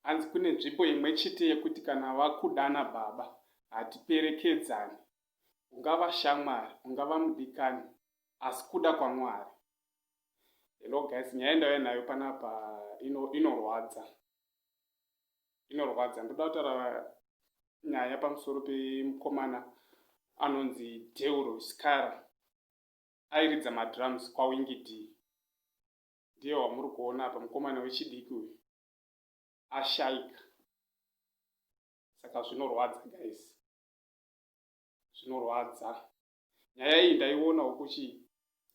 hanzi kune nzvimbo imwe chete yekuti kana vakudana baba hatiperekedzani, ungava shamwari ungava mudikani, asi kuda kwaMwari. Hello guys, nyaya ndauya nayo panapa inorwadza. Ndoda kutaura nyaya pamusoro pemukomana anonzi Delroy Scara airidza madrums kwaWinky. Ndiye wamuri kuona apa, mukomana wechidiki uyu ashaika. Saka zvinorwadza guys, zvinorwadza. Nyaya iyi ndaionawo kuchi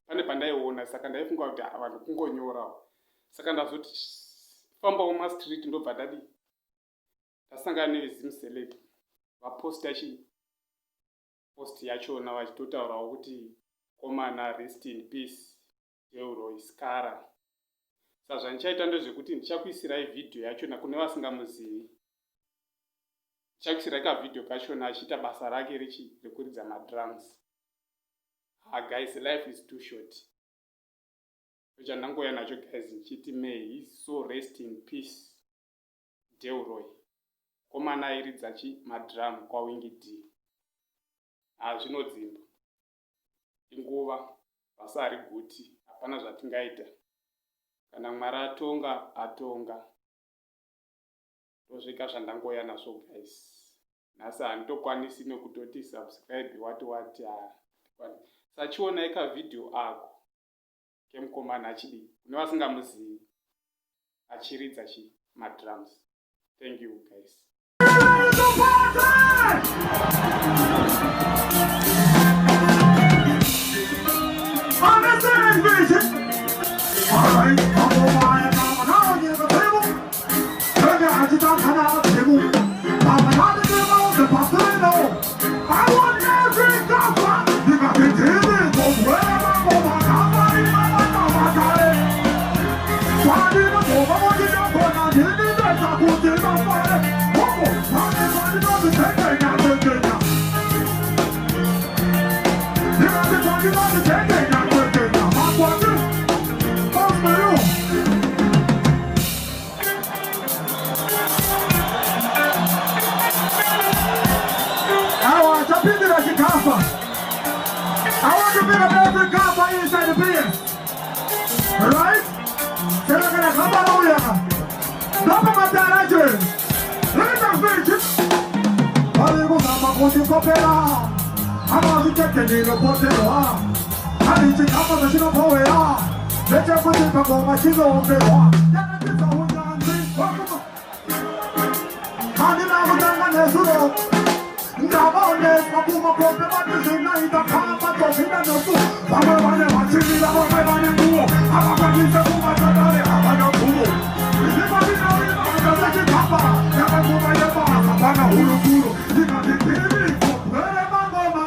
pane pandaiona, saka ndaifunga kuti vanhu kungonyorawo. Saka ndazoti fambawo mastreet ndobva ndasangana nevezimuselect vaposta post yachona vachitotaurawo kuti komana rest in peace Delroy Scara. Saka zvandichaita ndezvekuti ndichakuisirai vhidhiyo yachona kune vasingamuzivi. Ndichakuisirai kavhidhiyo kachona achiita basa rake rekuridza madrums. Guys, life is too short. Chandangouya nacho guys nchiti may he so rest in peace Delroy, komana airidza madrum kwaWinky. Zvinodzimba inguva, basa hariguti, hapana zvatingaita. Kana Mwari atonga. Ndozvika zvandangouya nazvo guys. Nhasi handitokwanisi nekutoti subscribe wati sachionai kavhidhiyo ako kemukomana achidi kune vasingamuzivi achiridza madrums. Thank you guys. I want to build up every car inside the place. Alright? So we're going to come on here. Drop them at that edge. Let them finish. Hollywood, I'm going to copy now. I'm going to get the little potato. I need to come on the ship of Hawaii. Let your foot in the machine of the war. That is a woman. I'm going to go. Ndabone makuma kope batizina itakapa tofina nosu bamwe bachimira bamwe nguo abakwanisa kumatadale abana kuo ndibabina ndazake kapa yakakuma yaba abana hulu ndikatipiri kopere mangoma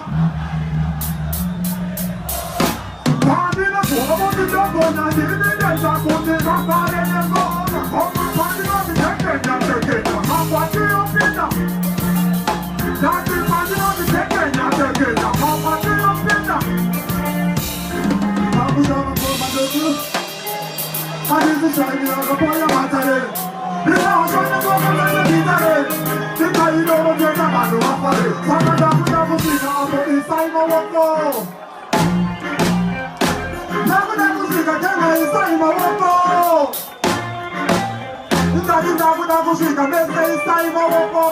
bandina sobo ndibona ndibineza konde kapare ngoma ngoma bandina ndikenya mapati opina. That's the money on the second, not the good. I'm on my way up in the. I'm going to go my little. I need to try to go for your matter. You know, I'm going to go for the leader. The guy you know what you're going to offer. Some of them will see now, but inside my window. Never see the camera inside my window. Never see the camera inside my window.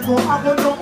I don't know.